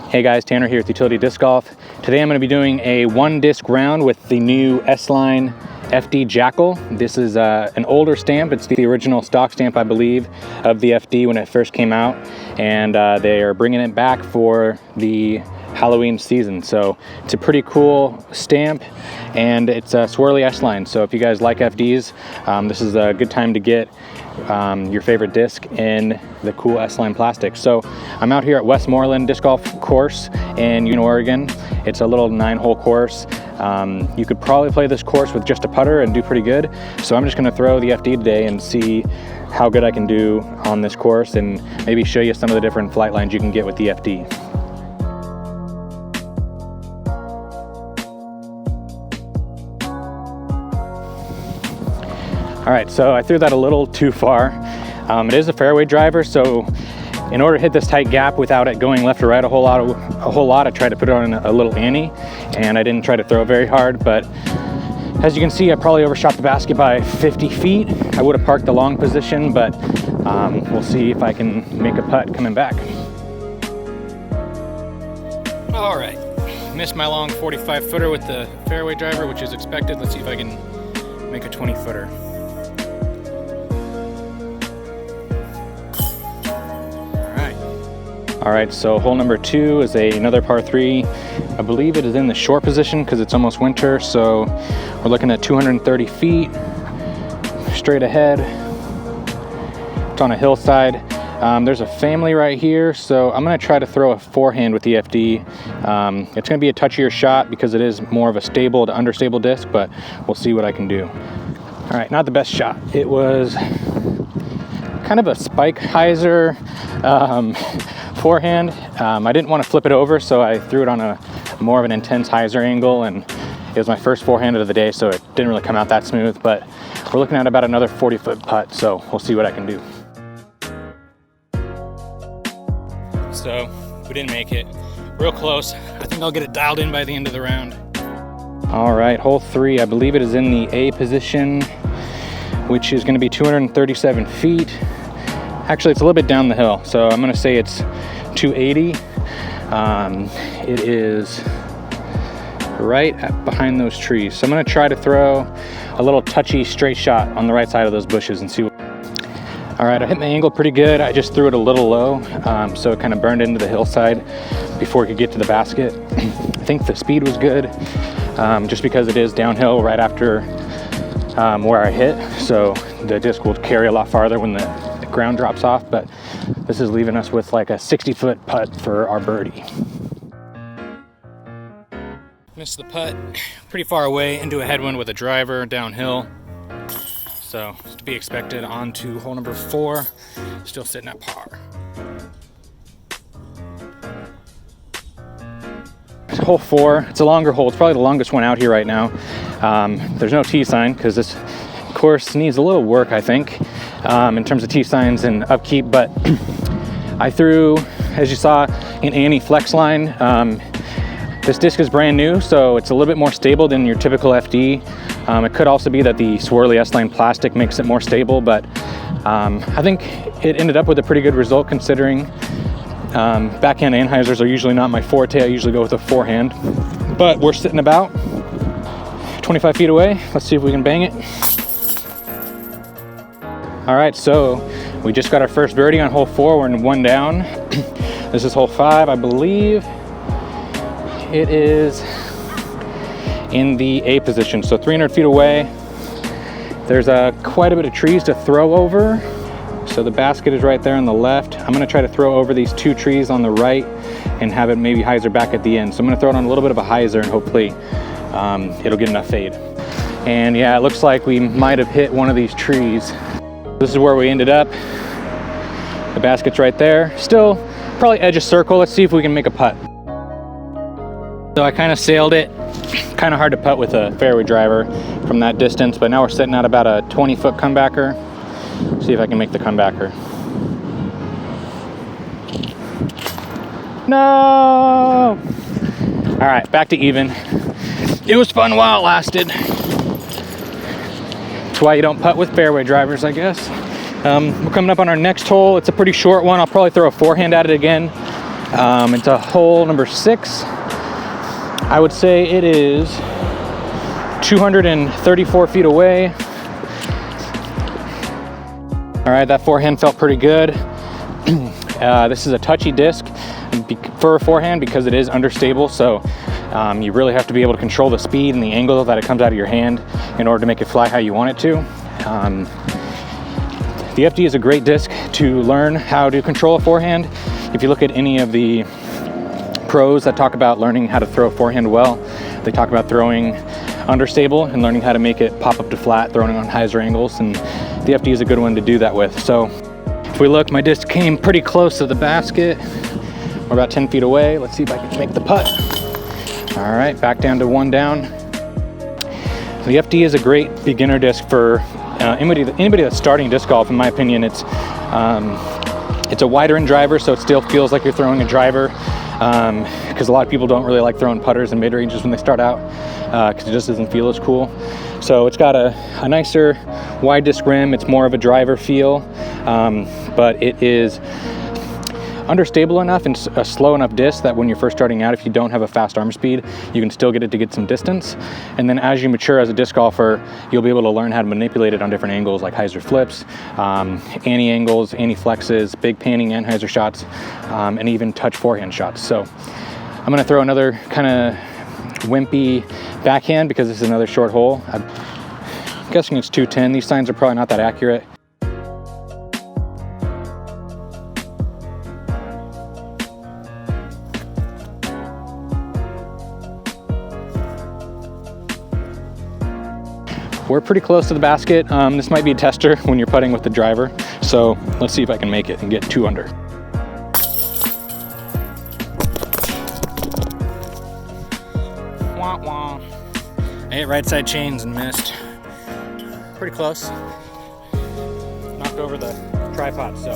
Hey guys, Tanner here with Utility Disc Golf. Today I'm going to be doing a one disc round with the new S-Line FD Jackal. This is an older stamp. It's the original stock stamp, I believe, of the FD when it first came out. And they are bringing it back for the Halloween season. So it's a pretty cool stamp, and it's a Swirly S-Line. So if you guys like FDs, this is a good time to get your favorite disc in the cool S-Line plastic. So I'm out here at Westmoreland Disc Golf Course in Oregon. It's a little 9-hole course. You could probably play this course with just a putter and do pretty good. So I'm just going to throw the FD today and see how good I can do on this course, and maybe show you some of the different flight lines you can get with the FD. All right, so I threw that a little too far. It is a fairway driver, so in order to hit this tight gap without it going left or right a whole lot, I tried to put it on a little ante, and I didn't try to throw very hard. But as you can see, I probably overshot the basket by 50 feet. I would have parked the long position, but we'll see if I can make a putt coming back. All right, missed my long 45-footer with the fairway driver, which is expected. Let's see if I can make a 20-footer. All right, so hole number 2 is another par 3. I believe it is in the short position because it's almost winter, so we're looking at 230 feet straight ahead. It's on a hillside. There's a family right here, so I'm gonna try to throw a forehand with the FD. It's gonna be a touchier shot because it is more of a stable to understable disc, but we'll see what I can do. All right, not the best shot. It was kind of a spike hyzer forehand. I didn't want to flip it over, so I threw it on a more of an intense hyzer angle, and it was my first forehand of the day, so it didn't really come out that smooth. But we're looking at about another 40-foot putt, so we'll see what I can do. So we didn't make it. Real close. I think I'll get it dialed in by the end of the round. All right, hole 3. I believe it is in the A position, which is going to be 237 feet. Actually, it's a little bit down the hill, so I'm going to say it's 280. It is right behind those trees. So I'm going to try to throw a little touchy straight shot on the right side of those bushes and see what... All right, I hit my angle pretty good. I just threw it a little low, so it kind of burned into the hillside before it could get to the basket. I think the speed was good, just because it is downhill right after where I hit, so the disc will carry a lot farther when the ground drops off. But this is leaving us with like a 60-foot putt for our birdie. Missed the putt pretty far away into a headwind with a driver downhill, so to be expected. On to hole number 4, still sitting at par. Hole 4, it's a longer hole. It's probably the longest one out here right now. There's no tee sign because this course needs a little work, I think, in terms of tee signs and upkeep. But I threw, as you saw, an ante flex line. This disc is brand new, so it's a little bit more stable than your typical FD. It could also be that the Swirly S-Line plastic makes it more stable, but I think it ended up with a pretty good result considering backhand anhyzers are usually not my forte. I usually go with a forehand, but we're sitting about 25 feet away. Let's see if we can bang it. All right, so we just got our first birdie on hole 4. We're in 1 down. This is hole 5, I believe. It is in the A position, so 300 feet away. There's quite a bit of trees to throw over. So the basket is right there on the left. I'm gonna try to throw over these 2 trees on the right and have it maybe hyzer back at the end. So I'm gonna throw it on a little bit of a hyzer, and hopefully it'll get enough fade. And yeah, it looks like we might have hit one of these trees. This is where we ended up. The basket's right there. Still probably edge of circle. Let's see if we can make a putt. So I kind of sailed it. Kind of hard to putt with a fairway driver from that distance, but now we're sitting at about a 20-foot comebacker. See if I can make the comebacker. No! All right, back to even. It was fun while it lasted. That's why you don't putt with fairway drivers, I guess. We're coming up on our next hole. It's a pretty short one. I'll probably throw a forehand at it again. It's a hole number 6. I would say it is 234 feet away. All right, that forehand felt pretty good. This is a touchy disc for a forehand because it is understable, so you really have to be able to control the speed and the angle that it comes out of your hand in order to make it fly how you want it to. The FD is a great disc to learn how to control a forehand. If you look at any of the pros that talk about learning how to throw a forehand well, they talk about throwing understable and learning how to make it pop up to flat, throwing on hyzer angles, and the FD is a good one to do that with. So if we look, my disc came pretty close to the basket. We're about 10 feet away. Let's see if I can make the putt. All right, back down to 1 down. The FD is a great beginner disc for anybody that's starting disc golf. In my opinion, it's a wider end driver, so it still feels like you're throwing a driver, because a lot of people don't really like throwing putters and mid-ranges when they start out, because it just doesn't feel as cool. So it's got a nicer wide disc rim. It's more of a driver feel, but it is understable enough and a slow enough disc that when you're first starting out, if you don't have a fast arm speed, you can still get it to get some distance. And then as you mature as a disc golfer, you'll be able to learn how to manipulate it on different angles, like hyzer flips, anti-angles, anti-flexes, big panning and hyzer shots, and even touch forehand shots. So I'm gonna throw another kind of wimpy backhand because this is another short hole. I'm guessing it's 210. These signs are probably not that accurate. We're pretty close to the basket. This might be a tester when you're putting with the driver. So let's see if I can make it and get 2 under. Wah wah. I hit right side chains and missed. Pretty close. Knocked over the tripod, so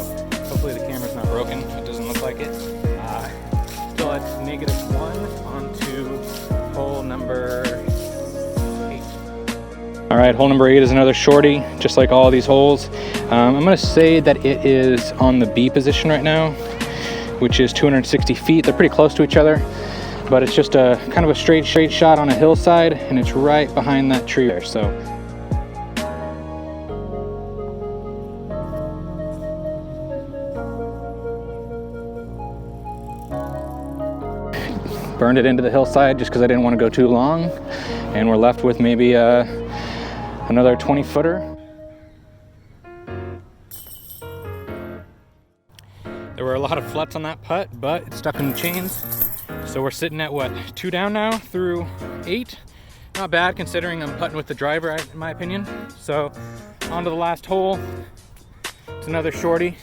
hopefully the camera's not broken. It doesn't look like it. Still at -1 onto hole number 8. All right, hole number 8 is another shorty, just like all of these holes. I'm gonna say that it is on the B position right now, which is 260 feet. They're pretty close to each other, but it's just a kind of a straight shot on a hillside, and it's right behind that tree there. So burned it into the hillside just because I didn't want to go too long, and we're left with maybe another 20-footer. There were a lot of fluts on that putt, but it's stuck in the chains. So we're sitting at what, 2 down now through 8? Not bad considering I'm putting with the driver, in my opinion. So on to the last hole. It's another shorty.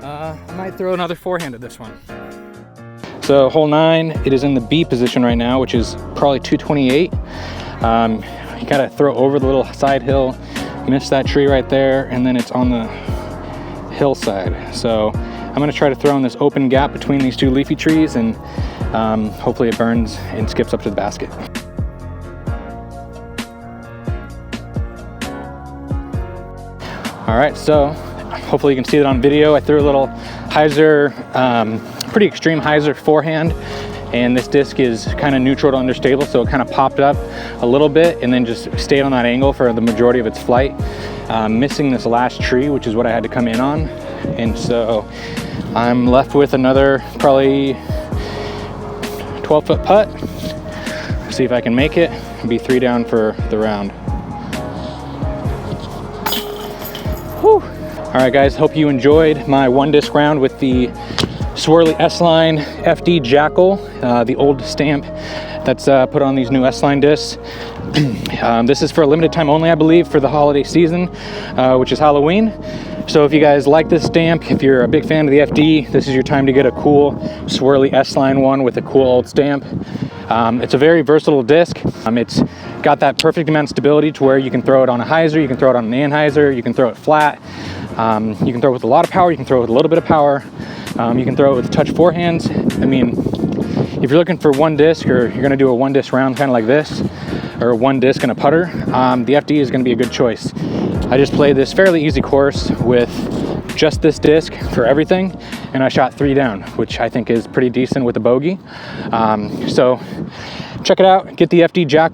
I might throw another forehand at this one. So hole 9, it is in the B position right now, which is probably 228. You gotta throw over the little side hill, miss that tree right there, and then it's on the hillside. So I'm gonna try to throw in this open gap between these 2 leafy trees, and hopefully it burns and skips up to the basket. All right, so hopefully you can see it on video. I threw a little hyzer, pretty extreme hyzer forehand, and this disc is kind of neutral to understable, so it kind of popped up a little bit and then just stayed on that angle for the majority of its flight, missing this last tree, which is what I had to come in on. And so I'm left with another probably 12-foot putt. See if I can make it. It'll be 3 down for the round. Whew. All right, guys, hope you enjoyed my 1-disc round with the Swirly S-Line FD Jackal, the old stamp that's put on these new S-Line discs. This is for a limited time only, I believe, for the holiday season, which is Halloween. So if you guys like this stamp, if you're a big fan of the FD, this is your time to get a cool Swirly S-Line one with a cool old stamp. It's a very versatile disc. It's got that perfect amount of stability to where you can throw it on a hyzer, you can throw it on an anhyzer, you can throw it flat, you can throw it with a lot of power, you can throw it with a little bit of power, you can throw it with touch forehands. I mean, if you're looking for 1 disc, or you're gonna do a 1-disc round kind of like this, or 1 disc and a putter, the FD is gonna be a good choice. I just played this fairly easy course with just this disc for everything, and I shot 3 down, which I think is pretty decent with a bogey. So check it out, get the FD Jackal.